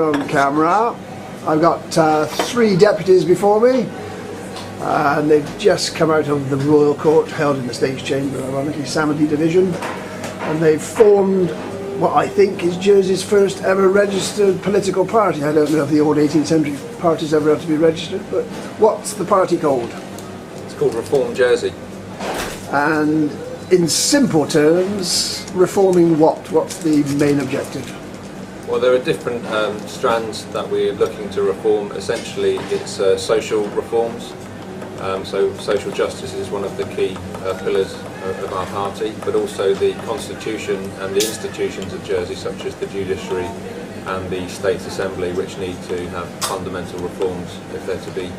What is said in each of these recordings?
On camera, I've got 3 deputies before me, and they've just come out of the Royal Court held in the States Chamber, ironically, Samedi Division, and they've formed what I think is Jersey's first ever registered political party. I don't know if the old 18th century parties ever had to be registered, but what's the party called? It's called Reform Jersey. And in simple terms, reforming what? What's the main objective? Well, there are different strands that we're looking to reform. Essentially, it's social reforms. So social justice is one of the key pillars of our party, but also the constitution and the institutions of Jersey, such as the judiciary and the States Assembly, which need to have fundamental reforms if they're to be.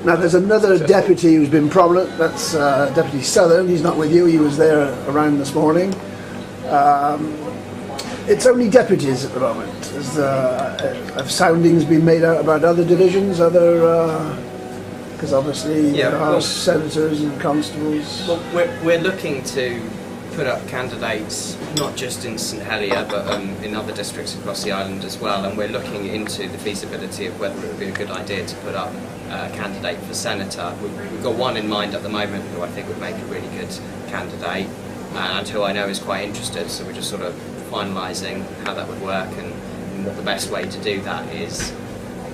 Now there's another deputy who's been prominent, that's Deputy Southern. He's not with you, he was there around this morning. It's only deputies at the moment. Have soundings been made out about other divisions, because obviously there are senators and constables? Well, we're looking to put up candidates not just in St Helier but in other districts across the island as well, and we're looking into the feasibility of whether it would be a good idea to put up a candidate for senator. We've got one in mind at the moment who I think would make a really good candidate and who I know is quite interested, so we're just sort of finalising how that would work and what the best way to do that is.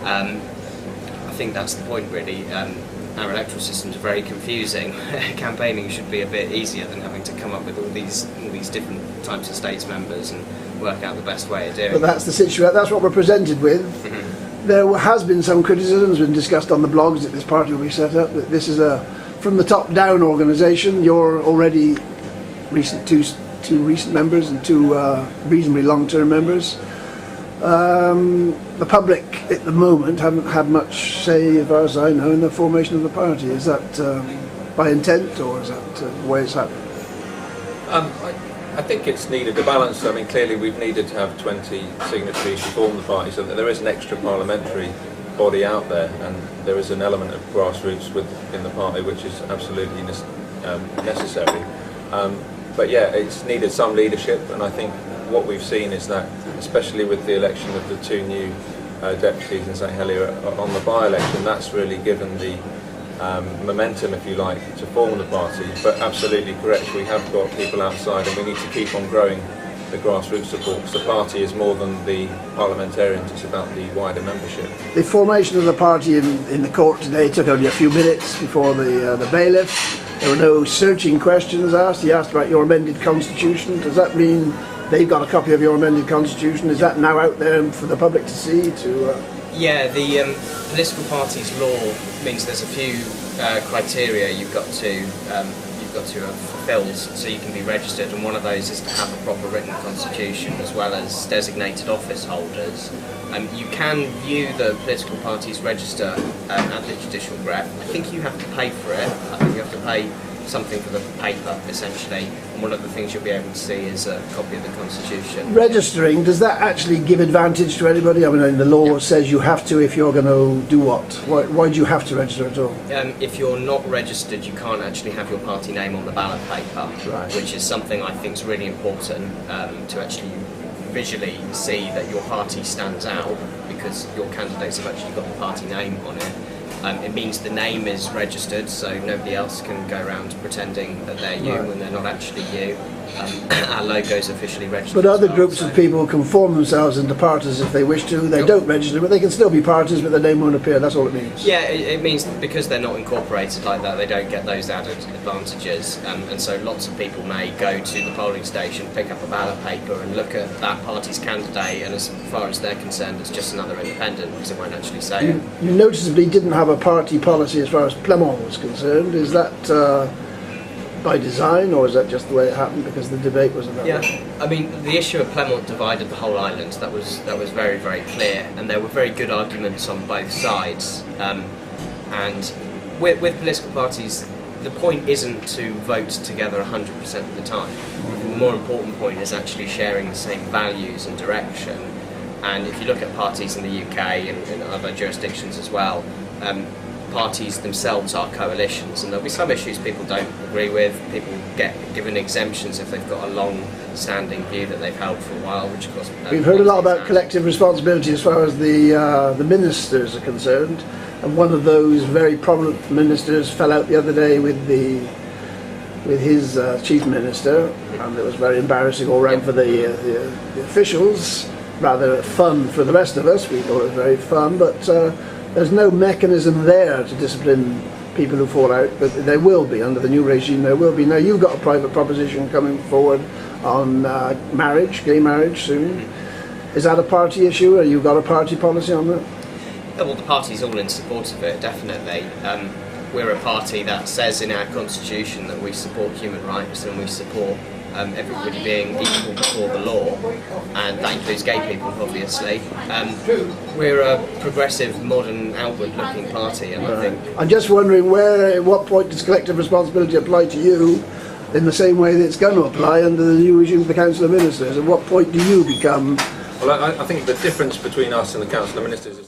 I think that's the point really. Our electoral systems are very confusing. Campaigning should be a bit easier than having to come up with all these different types of states members and work out the best way of doing it. But that's the situation, that's what we're presented with. Mm-hmm. There has been some criticism, has been discussed on the blogs that this party will be set up, that this is a from the top down organisation. You're already two recent members and 2 reasonably long-term members. The public at the moment haven't had much say, as far as I know, in the formation of the party. Is that by intent, or is that the way it's happened? I think it's needed a balance. I mean, clearly we've needed to have 20 signatories to form the party, so that there is an extra parliamentary body out there, and there is an element of grassroots within the party which is absolutely necessary. But yeah, it's needed some leadership, and I think what we've seen is that, especially with the election of the 2 new deputies in St Helier on the by-election, that's really given the momentum, if you like, to form the party. But absolutely correct, we have got people outside and we need to keep on growing the grassroots support, because the party is more than the parliamentarians, it's about the wider membership. The formation of the party in the court today took only a few minutes before the bailiff. There were no searching questions asked. He asked about your amended constitution. Does that mean they've got a copy of your amended constitution? Is that now out there for the public to see? Yeah, the political parties law means there's a few criteria you've got to have fulfilled so you can be registered, and one of those is to have a proper written constitution as well as designated office holders. You can view the political parties register at the Judicial Rep. I think you have to pay for it. I think you have to pay something for the paper, essentially, and one of the things you'll be able to see is a copy of the Constitution. Registering, does that actually give advantage to anybody? I mean, the law says you have to if you're going to do what? Why do you have to register at all? If you're not registered, you can't actually have your party name on the ballot paper, right, which is something I think is really important to actually visually see that your party stands out, because your candidates have actually got the party name on it. It means the name is registered, so nobody else can go around pretending that they're you when they're not actually you. Our logo is officially registered. But other groups of people can form themselves into parties if they wish to. They don't register, but they can still be parties, but their name won't appear. That's all it means. Yeah, it means that because they're not incorporated like that, they don't get those added advantages. And so lots of people may go to the polling station, pick up a ballot paper and look at that party's candidate, and as far as they're concerned, it's just another independent, because it won't actually say it. You noticeably didn't have a party policy as far as Plemont was concerned. Is that by design, or is that just the way it happened because the debate wasn't that way? I mean, the issue of Plemont divided the whole island. That was very, very clear, and there were very good arguments on both sides. And with political parties, the point isn't to vote together 100% of the time. The more important point is actually sharing the same values and direction. And if you look at parties in the UK and in other jurisdictions as well, parties themselves are coalitions, and there'll be some issues people don't agree with. People get given exemptions if they've got a long-standing view that they've held for a while, which of course... We've heard a lot about collective responsibility as far as the ministers are concerned, and one of those very prominent ministers fell out the other day with his chief minister, and it was very embarrassing all round for the officials. Rather fun for the rest of us. We thought it was very fun, but there's no mechanism there to discipline people who fall out, but there will be under the new regime. There will be. Now you've got a private proposition coming forward on marriage, gay marriage soon. Is that a party issue, or you got a party policy on that? Well, the party's all in support of it, definitely. We're a party that says in our constitution that we support human rights and we support everybody being equal before the law, and that includes gay people, obviously. We're a progressive, modern, outward-looking party, and I think... I'm just wondering at what point does collective responsibility apply to you in the same way that it's going to apply under the new regime of the Council of Ministers? At what point do you become... Well, I think the difference between us and the Council of Ministers is